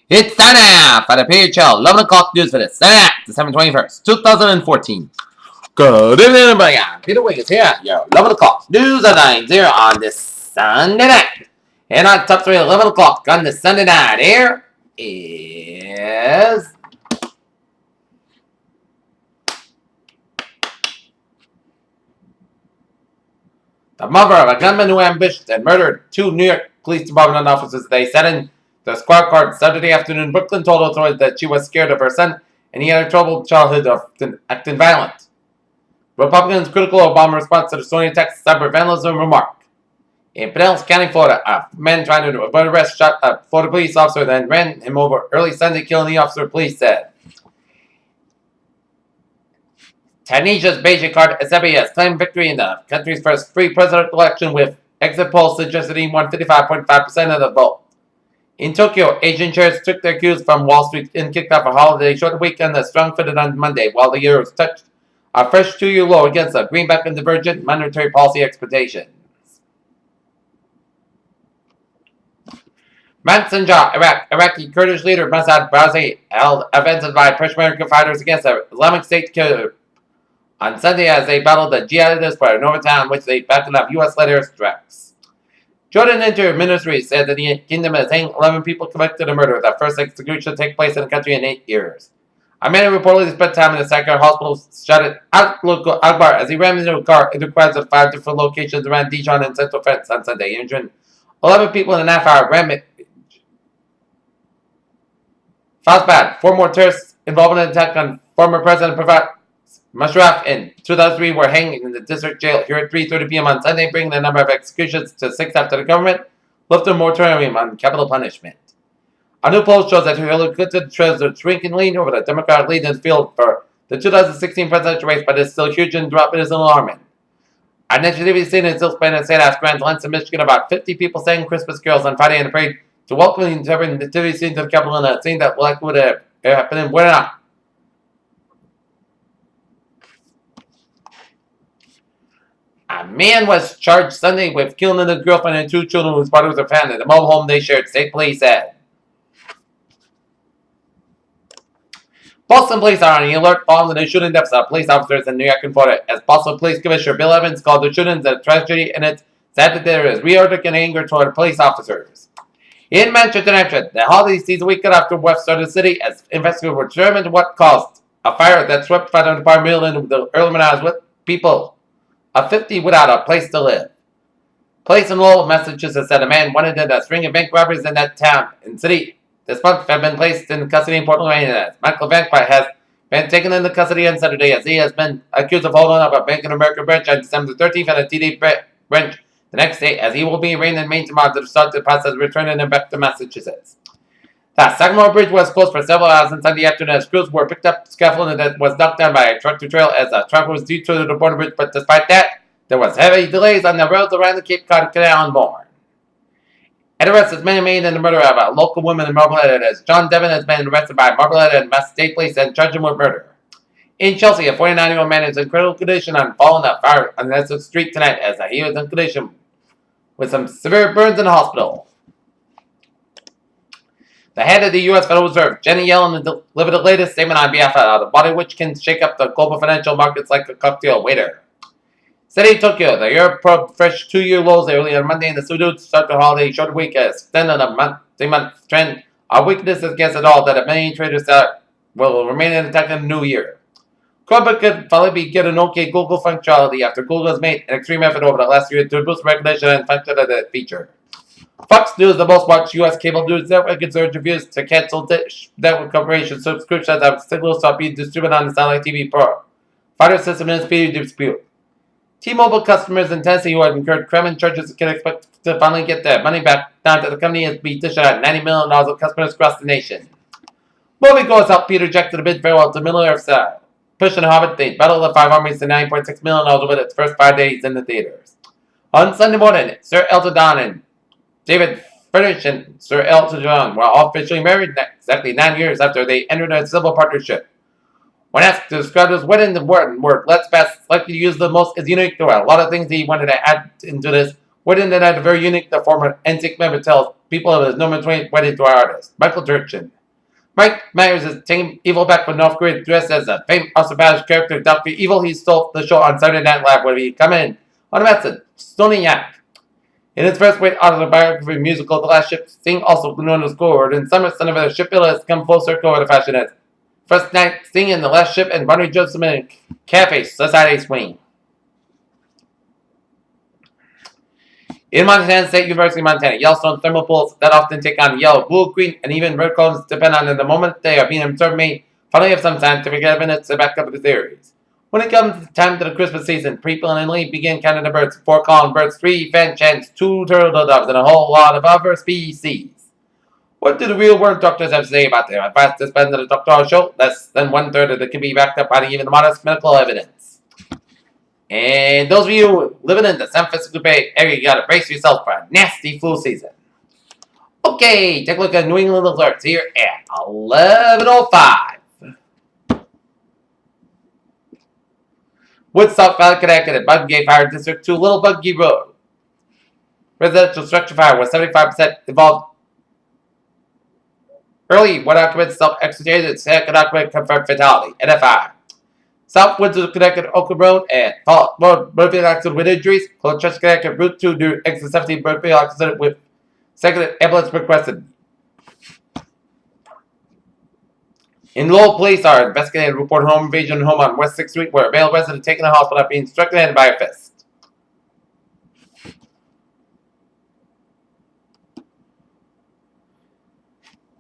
It's time now for the PHL 11 o'clock news for this Sunday night, December 21st, 2014. Good evening, everybody. I'm Peter Wiggins here at your 11 o'clock news at 9 on this Sunday night. And on top 3 at 11 o'clock on this Sunday night here is the mother of a gunman who ambushed and murdered 2 New York Police Department officers. They said in the squad car Saturday afternoon, Brooklyn told authorities that she was scared of her son and he had a troubled childhood of acting violent. Republicans critical of Obama's response to the Sony attacks cyber vandalism remark. In Pinellas County, Florida, a man trying to avoid arrest shot a Florida police officer, then ran him over early Sunday, killing the officer, police said. Tunisia's Beijing Assembly has claimed victory in the country's first free presidential election, with exit polls suggesting he won 55.5% of the vote. In Tokyo, Asian shares took their cues from Wall Street and kicked off a holiday short weekend that strong-footed on Monday, while the euro touched a fresh 2-year low against a greenback and divergent monetary policy expectations. Mansinjar, Iraqi Kurdish leader Masoud Barzani held offensive by Peshmerga fighters against the Islamic State killer on Sunday as they battled the jihadists for a northern town, which they backed up U.S.-led airstrikes. Jordan Interior Ministry said that the kingdom is hanging 11 people convicted of murder, the first execution to take place in the country in 8 years. A man who reportedly spent time in the Sakar hospital shouted out local Akbar as he ran into a car into crowds of 5 different locations around Dijon and Central France on Sunday, injuring 11 people in a half-hour rampage. Fazbad, 4 more terrorists involved in an attack on former President Pervez Musharraf in 2003 were hanged in the district jail here at 3:30 p.m. on Sunday, bringing the number of executions to 6 after the government lifted a moratorium on capital punishment. A new poll shows that Hillary Clinton trails a shrinking lead over the Democratic lead in the field for the 2016 presidential race, but it's still huge and drop it is alarming. On nativity scene in still Spain and St. Ass Grand Lens in Michigan, about 50 people sang Christmas carols on Friday in the parade to welcome the interpreting nativity scene to the Capitol, in a scene that likely would have happened in Buena. A man was charged Sunday with killing his girlfriend and 2 children whose body was found in the mobile home they shared, state police said. Boston police are on the alert following the shooting deaths of police officers in New York and Florida, as Boston Police Commissioner Bill Evans called the shootings a tragedy, and it's sad that there is reorder and anger toward police officers. In Manchester, the holiday season week got off to west side of the city as investigators were determined what caused a fire that swept 500 apartment building in the early morning hours with people of 50 without a place to live. Police in Lowell, Massachusetts said a man wanted in a string of bank robberies in that town and city this month have been placed in custody in Portland, Maine. Michael Vankby has been taken into custody on Saturday as he has been accused of holding up a Bank of America branch on December 13th and a TD branch the next day, as he will be arraigned in Maine tomorrow to start the process of returning him back to Massachusetts. The Sagamore Bridge was closed for several hours on Sunday afternoon as crews were picked up scaffolding that was knocked down by a tractor trailer as the traffic was detoured to the border bridge, but despite that, there was heavy delays on the roads around the Cape Cod Canal and Bourne. An arrest has been made in the murder of a local woman in Marblehead, as John Devon has been arrested by Marblehead and Mass State Police and charged him with murder. In Chelsea, a 49-year-old man is in critical condition on falling a fire on the street tonight as he was in condition with some severe burns in the hospital. The head of the U.S. Federal Reserve, Janet Yellen, delivered the latest statement on behalf of the body which can shake up the global financial markets like a cocktail waiter. City Tokyo, the euro broke fresh 2-year lows early on Monday in the pseudo to start the holiday short week, extending a month-to-month trend of weakness against it all that many traders thought will remain intact in the new year. Chromebook could finally get an OK Google functionality after Google has made an extreme effort over the last year to boost recognition and function of the feature. Fox News, the most watched U.S. cable news network, has urged reviews to cancel Dish Network Corporation subscriptions as signals start being distributed on the satellite TV provider system in a speedy dispute. T-Mobile customers in Tennessee who have incurred criminal charges can expect to finally get their money back now that the company has been dished out $90 million of customers across the nation. Moviegoers helped Peter Jackson a bid farewell to Middle-earth style, pushing Hobbit, the Battle of the Five Armies, to $9.6 million with its first 5 days in the theaters. On Sunday morning, Sir Elton John and David Furnish and Sir Elton John were officially married exactly 9 years after they entered a civil partnership. When asked to describe his wedding, the word "let's best likely to use the most is unique. There were a lot of things he wanted to add into this wedding that had a very unique. The former NSYNC member tells people of his number 20 wedding to our artist, Michael Turchin. Mike Myers is taking Evil back from North Korea dressed as a famous Austin Powers character, Dr. Evil. He stole the show on Saturday Night Live where he come in on a message, Stony Yak. In his first weight autobiography musical, The Last Ship, Sting, also known as Gord, in summer, son of a shipbuilder, has come full circle with the fashion is. First night, Sting in The Last Ship and Barney Joseph in Cafe Society Swing. In Montana State University, Montana, Yellowstone thermal pools that often take on yellow, blue, green, and even red colors depend on the moment they are being observed may finally have some scientific evidence to back up the theories. When it comes time to the Christmas season, people in Italy begin counting the birds: 4 calling birds, 3 finch hens, 2 turtle doves, and a whole lot of other species. What do the real world doctors have to say about their advice to spend the doctoral show? Less than 1/3 of it can be backed up by even modest medical evidence. And those of you living in the San Francisco Bay Area, you gotta brace yourself for a nasty flu season. Okay, take a look at New England alerts here at 11:05. Woodstock Valley, Connecticut, Buggy Fire District 2, Little Buggy Road. Residential structure fire was 75% involved. Early, one occupant self-extricated, second occupant confirmed fatality. NFI. South Windsor, Connecticut, Oakland Road, and Burfield accident with injuries. Colchester, Connecticut, Route 2, near exit 17, Burfield accident with second ambulance requested. In Lowell, police are investigating a report home invasion home on West 6th Street where a male resident taken to the hospital after being struck in the head by a fist.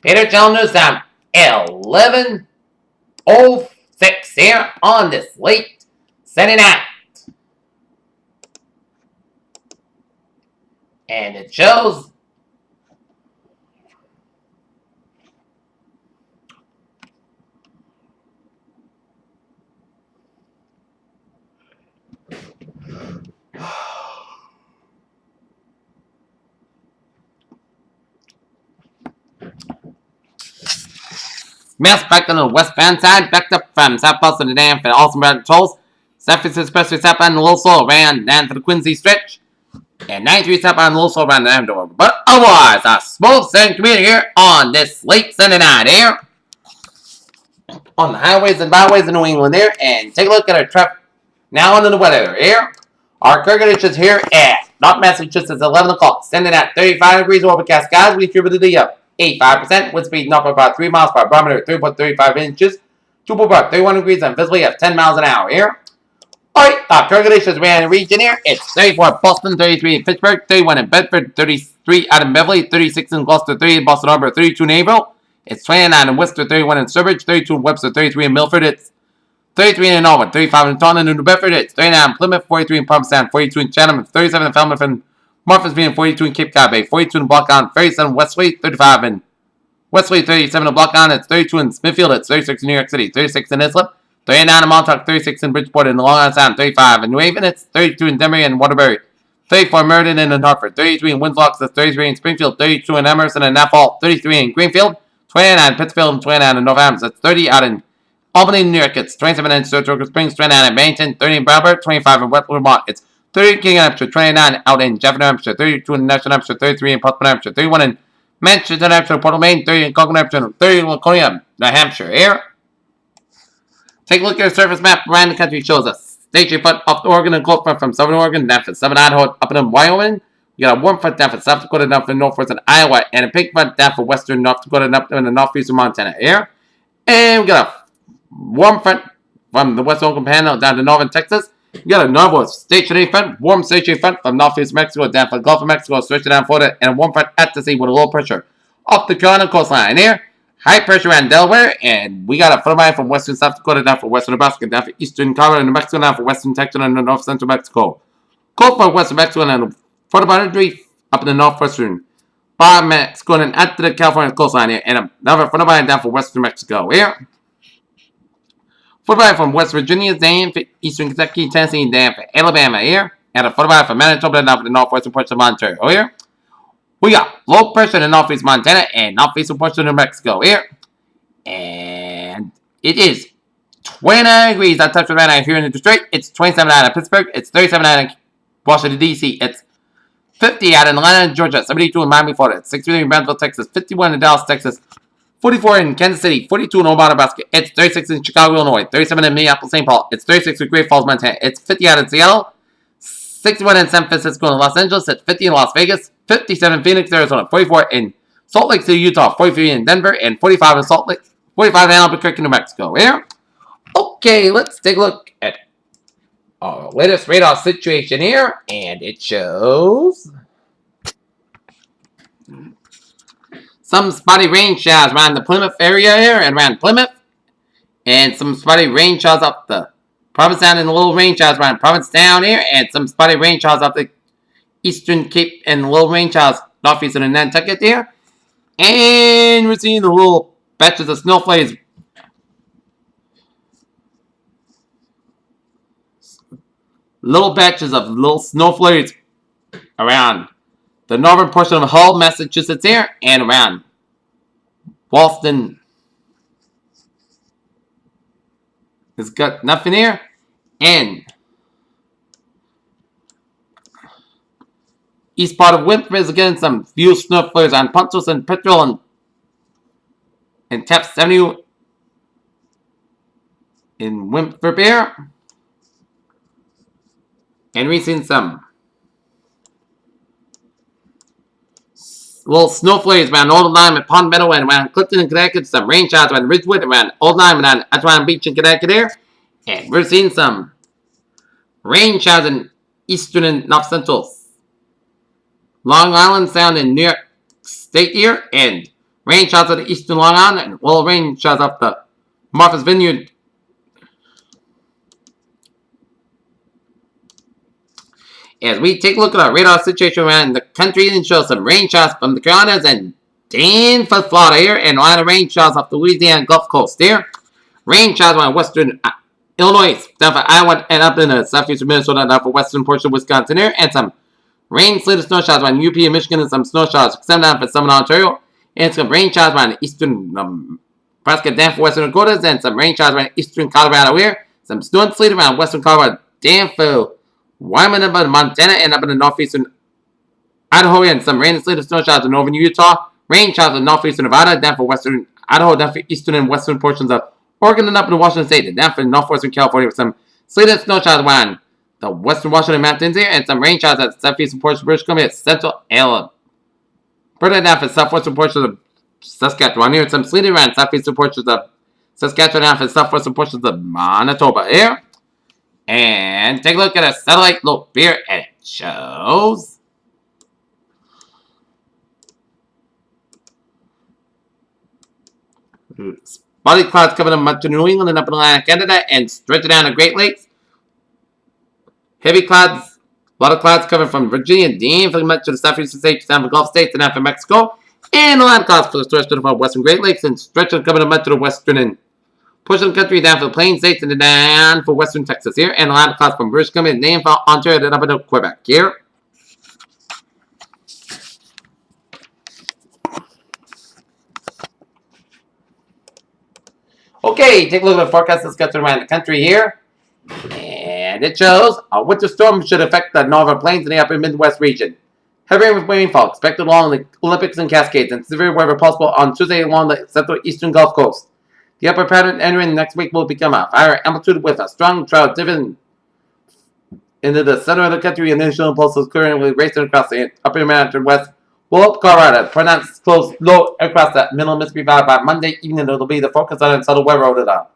Peter Channel News Time, 11:06 here on this late Sunday night. And it shows mass backed on the westbound side, backed up from South Boston to Dan for the Austin Brown tolls. South Francisco Expressway southbound the Little Soul ran down for the Quincy stretch. And 93 southbound the Little Soul ran down door. But otherwise, a smooth sailing commuter here on this late Sunday night here. On the highways and byways of New England here. And take a look at our traffic now into the weather here. Our current conditions here at North Massachusetts 11 o'clock. Sunday night, 35 degrees overcast skies. We attribute to the 85%. Wind speed north about 3 miles per barometer, 3.35 inches. 31 degrees and visibly at 10 miles an hour here. Alright, our current conditions around the region here. It's 34 in Boston, 33 in Pittsburgh, 31 in Bedford, 33 out in Beverly, 36 in Gloucester, 30 in Boston Harbor, 32 in April. It's 29 in Worcester, 31 in Sturbridge, 32 in Webster, 33 in Milford. It's 33 in Norwood, 35 in Taunton and New Bedford. It's 39 in Plymouth, 43 in Provincetown, 42 in Chatham, 37 in Falmouth and Martha's 42 in Cape Cod Bay, 42 in Block Island, 37 in Wesley, 35 in Wesley, 37 in Block Island. It's 32 in Smithfield. It's 36 in New York City, 36 in Islip, 39 in Montauk, 36 in Bridgeport and Long Island Sound, 35 in New Haven. It's 32 in Denver and Waterbury, 34 in Meriden and in Hartford, 33 in Winslow, 33 in Springfield, 32 in Emerson and Naphal, 33 in Greenfield, 29 in Pittsfield, and 29 in Northampton. That's 30 out in Albany, New York. It's 27 in Saratoga Springs, 29 in Bennington, 30 in Bradford, 25 in West Vermont. It's 30 in King, New Hampshire, 29 out in Jefferson, New Hampshire, 32 in National, New Hampshire, 33 in Portsmouth, New Hampshire, 31 in Manchester, New Hampshire, Portland, Maine, 30 in Concord, New Hampshire, 30 in Laconia, New Hampshire. Here, take a look at the surface map around the country. Shows us station front off the Oregon and cold front from southern Oregon, down for southern Idaho, up in Wyoming. You got a warm front down for South Dakota, down for northwestern Iowa, and a pink front down for western North Dakota, and up in the northeastern Montana. Here, and we got a warm front from the west Oregon Panhandle down to northern Texas. You got a northward stationary front, warm stationary front from northeast Mexico down for the Gulf of Mexico, stretching down Florida, and a warm front at the sea with a low pressure off the Carolina coastline. Here, high pressure around Delaware, and we got a front line from western South Dakota down for western Nebraska, down for eastern Colorado, New Mexico, down for western Texas and north central Mexico. Cold front western Mexico and front boundary up in the northwestern bar Mexico and at the California coastline here, and another front line down for western Mexico. Here, football from West Virginia, down for eastern Kentucky, Tennessee, down for Alabama here. And a football from Manitoba, down for the northwestern portion of Ontario here. We got low pressure in the northeast Montana and northeastern portion of New Mexico here. And it is 29 degrees on touch right now here in Detroit. It's 27 out of Pittsburgh. It's 37 out of Washington, D.C. It's 50 out in Atlanta, Georgia. 72 in Miami, Florida. It's 63 in Brownsville, Texas. 51 in Dallas, Texas. 44 in Kansas City, 42 in Omaha, Nebraska. It's 36 in Chicago, Illinois, 37 in Minneapolis, St. Paul. It's 36 in Great Falls, Montana. It's 50 out in Seattle, 61 in San Francisco and Los Angeles. It's 50 in Las Vegas, 57 in Phoenix, Arizona, 44 in Salt Lake City, Utah, 43 in Denver, and 45 in Salt Lake, 45 in Albuquerque, New Mexico. Here. Okay, let's take a look at our latest radar situation here, and it shows some spotty rain showers around the Plymouth area here and around Plymouth, and some spotty rain showers up the Provincetown and little rain showers around Provincetown here, and some spotty rain showers up the Eastern Cape and little rain showers northeastern and Nantucket here. And we're seeing the little patches of snowflakes. Little patches of little snowflakes around the northern portion of Hull, Massachusetts here, and around Boston. It's got nothing here. And east part of Winthrop is again some few snowflakes on Pontus and Petrel and Taft Avenue in Winthrop here. And we've seen some little snowflakes around Old Lyme and Pond Meadow and around Clifton and Connecticut. Some rain showers around Ridgewood, around Old Lyme and on Atwater Beach in Connecticut here. And we're seeing some rain showers in eastern and north central Long Island Sound in New York State here. And rain showers at the eastern Long Island and little rain showers up the Martha's Vineyard. As we take a look at our radar situation around the country and show some rain showers from the Carolinas and Danforth, Florida here, and a lot of rain showers off the Louisiana Gulf Coast here. Rain showers around western Illinois, down for Iowa, and up in the southeastern Minnesota, down for western portion of Wisconsin here, and some rain, sleet, and snow showers around UP and Michigan, and some snow showers down for Southern Ontario, and some rain showers around eastern Nebraska, down for western Dakotas, and some rain showers around eastern Colorado here, some snow and sleet around western Colorado, down for Wyoming, up in Montana, and up in the northeastern Idaho, and some rain and sleet and snow showers in northern Utah. Rain showers in northeastern Nevada, down for western Idaho, down for eastern and western portions of Oregon, and up in Washington State, and down for northwestern California with some sleet and snow showers around the western Washington Mountains here, and some rain showers at the southeastern portion of British Columbia, central Alberta, down for southwestern portions of Saskatchewan here, and some sleet around southeastern portions of Saskatchewan, down for southwestern portions of Manitoba here. And take a look at a satellite look here, and it shows spotty clouds covering much of New England and up in Atlantic Canada and stretching down the Great Lakes. Heavy clouds, a lot of clouds coming from Virginia, down for much of the southeastern states, down for Gulf states, and down for Mexico. And a lot of clouds for the stretching of the western Great Lakes and stretching covering much of the western and pushing the country down for the Plains States and down for western Texas here. And a lot of clouds from British Columbia, down for Ontario, and up into Quebec here. Okay, take a look at the forecast that's got around the country here. And it shows a winter storm should affect the northern plains and the upper Midwest region. Heavy rainfall expected along the Olympics and Cascades and severe weather possible on Tuesday along the central eastern Gulf Coast. The upper pattern entering next week will become a higher amplitude with a strong trout driven into the center of the country. Initial impulses currently racing across the upper Mountain West will help Colorado pronounced close low across the middle Mississippi Valley by Monday evening. It'll be the focus on subtle weather over the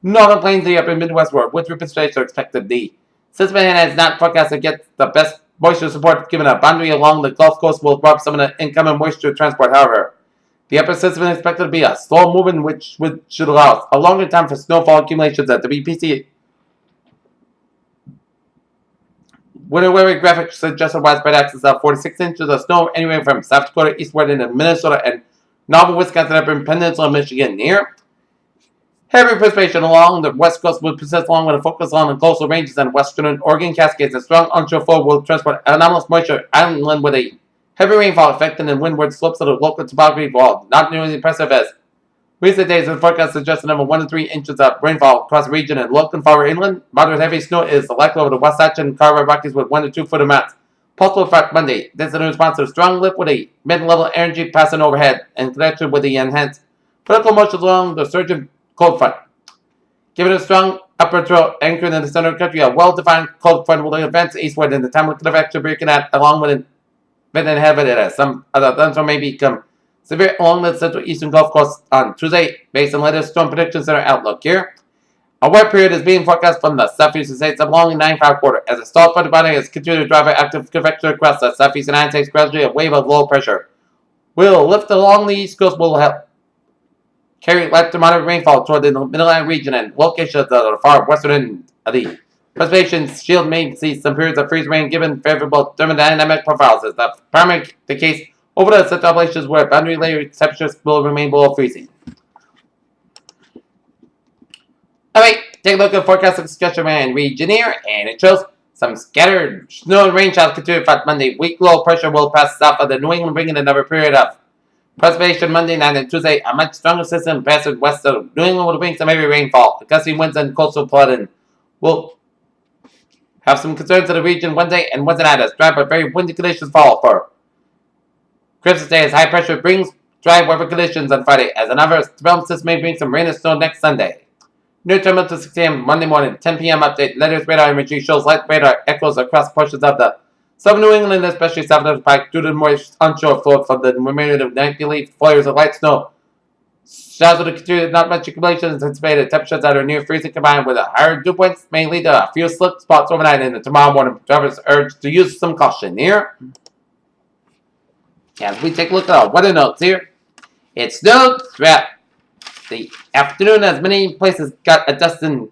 northern plains of the upper Midwest where with precipitation expected to be. Since Manhattan is not forecast to get the best moisture support given a boundary along the Gulf Coast will rob some of the incoming moisture transport, however. The upper system is expected to be a slow moving, which should allow a longer time for snowfall accumulations at the WPC. Winter weather graphics suggest a widespread access of 46 inches of snow anywhere from South Dakota eastward into Minnesota and northern Wisconsin up in Peninsula Michigan near. Heavy precipitation along the west coast will persist along with a focus on the coastal ranges and western and Oregon Cascades. A strong onshore flow will transport anomalous moisture inland with a heavy rainfall affecting the windward slopes of the local topography, while not nearly impressive as recent days. The forecast suggests a number 1 to 3 inches of rainfall across the region and local and far inland. Moderate heavy snow is likely over the Wasatch and Colorado Rockies with 1 to 2 foot amounts. Possible for Monday. This is in response to a strong lift with a mid-level energy passing overhead in connection with the enhanced Political motions along the surging cold front. Given a strong upper throw anchored in the center of the country, a well-defined cold front will advance eastward in the time of convection breaking out along with it and have it as some other thunderstorm may become severe along the central eastern Gulf Coast on Tuesday, based on latest storm prediction center outlook here. A wet period is being forecast from the southeastern states along the 9-5 quarter as the stall front body has continued to drive an active convection across the southeast United States. Gradually, a wave of low pressure will lift along the east coast, will help carry light to moderate rainfall toward the Mid-Atlantic region and locations of the far western end of the precipitation shield may see some periods of freeze rain given favorable thermodynamic profiles as the primary the case over the central Appalachians where boundary layer temperatures will remain below freezing. Alright, take a look at the forecast of the Saskatchewan region here, and it shows some scattered snow and rain showers continue throughout Monday. Weak low pressure will pass south of the New England, bringing another period of precipitation Monday night and Tuesday. A much stronger system passes west of New England will bring some heavy rainfall. The gusty winds and coastal flooding will have some concerns in the region Wednesday and Wednesday night as dry but very windy conditions fall for Christmas Day as high pressure brings dry weather conditions on Friday as another development system may bring some rain and snow next Sunday. Near term up to 6 a.m. Monday morning, 10 p.m. update. Latest radar imagery shows light radar echoes across portions of the southern New England, especially south of the Pike, due to the moist onshore flow from the remainder of nightly leaf flurries of light snow. Showers will continue, not much accumulation is anticipated. Temperatures that are near freezing combined with a higher dew points may lead to a few slip spots overnight and tomorrow morning. Drivers urged to use some caution here. As we take a look at our weather notes here, it snowed throughout the afternoon as many places got a dusting.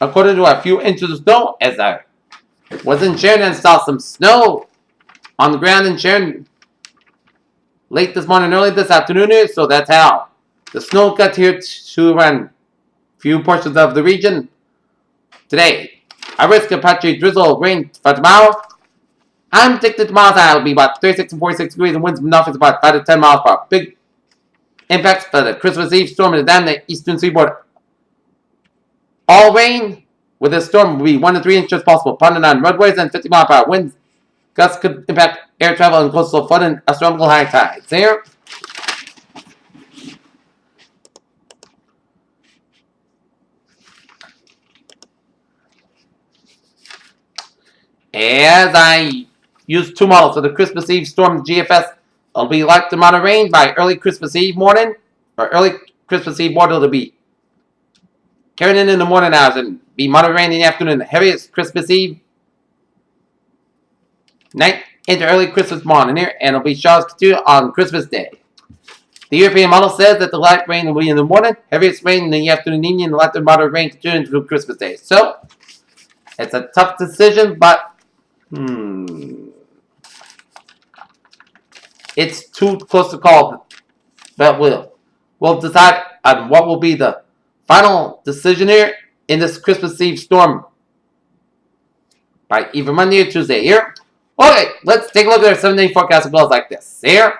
According to a few inches of snow, as I was in Sharon and saw some snow on the ground in Sharon late this morning, early this afternoon here, so that's how the snow got here to around a few portions of the region today. I risk of patchy drizzle rain for tomorrow. I'm predicting tomorrow's high will be about 36 and 46 degrees and winds from north is about 5 to 10 miles per hour. Big impacts for the Christmas Eve storm is down the eastern seaboard. All rain with this storm will be 1 to 3 inches possible, pounding on roadways and 50 mile per hour winds. Gusts could impact air travel and coastal flooding, astronomical high tides. Here. As I use two models for the Christmas Eve storm GFS, it'll be light to moderate rain by early Christmas Eve morning, or early Christmas Eve morning. It'll be carrying in the morning hours and be moderate rain in the afternoon. The heaviest Christmas Eve night into early Christmas morning here, and it'll be showers continue on Christmas Day. The European model says that the light rain will be in the morning, heaviest rain in the afternoon, and light to moderate rain continuing through Christmas Day. So, it's a tough decision, but it's too close to call. But we'll decide on what will be the final decision here in this Christmas Eve storm by either Monday or Tuesday here. Okay, let's take a look at our 7-day forecast as well as like this. Here.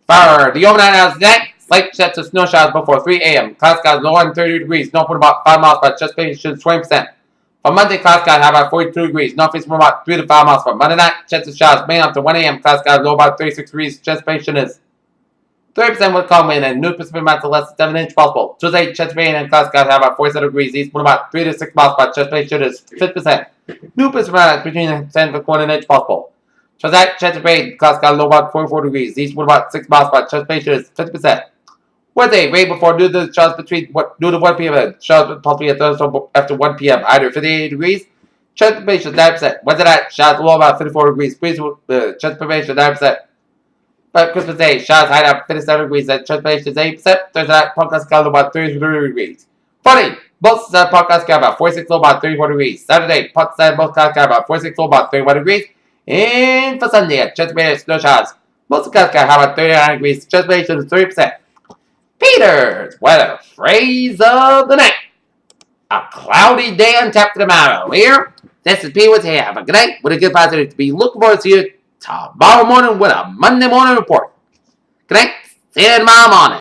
For the overnight hours tonight, slight chance of snow showers before 3 a.m. Cloud skies lower than 30 degrees. North wind about 5 miles per hour. Chance of 20%. For Monday, cloud skies high about 42 degrees. Northeast from about 3 to 5 miles per hour. Monday night, chance of showers mainly up to 1 a.m. Cloud skies low about 36 degrees. Precipitation is 30% with calm wind and new precipitation amounts of less than 7 inches possible. Tuesday, chance of rain and cloud skies high about 47 degrees. East wind about 3 to 6 miles per hour. Precipitation is 50%. New precipitation amounts between 10 and 1 inch possible. Transact chance of rain, cloud skies low about 44 degrees. East wind about 6 miles per hour. Precipitation is 50%. Wednesday, rain before due to showers between due to 1 p.m. and showers possibly at thunderstorm after 1 p.m. Either 58 degrees. Precipitation is 9%. Wednesday night, showers low about 54 degrees. Breeze precipitation 9%. But Christmas Day, showers high up 57 degrees. And precipitation is 8%. Thursday night, podcast sky low about 33 degrees. Friday, both sides podcast sky about 46 low about 34 degrees. Saturday, podcast side both sky about 46 low about 31 degrees. And for Sunday, precipitation snow showers. Most of the sky high about 39 degrees. Precipitation is 3%. Peter's weather phrase of the night. A cloudy day on tap tomorrow. Here, this is P with you. Have a good night with a good positive to be looking forward to you tomorrow morning with a Monday morning report. Good night. See you tomorrow morning.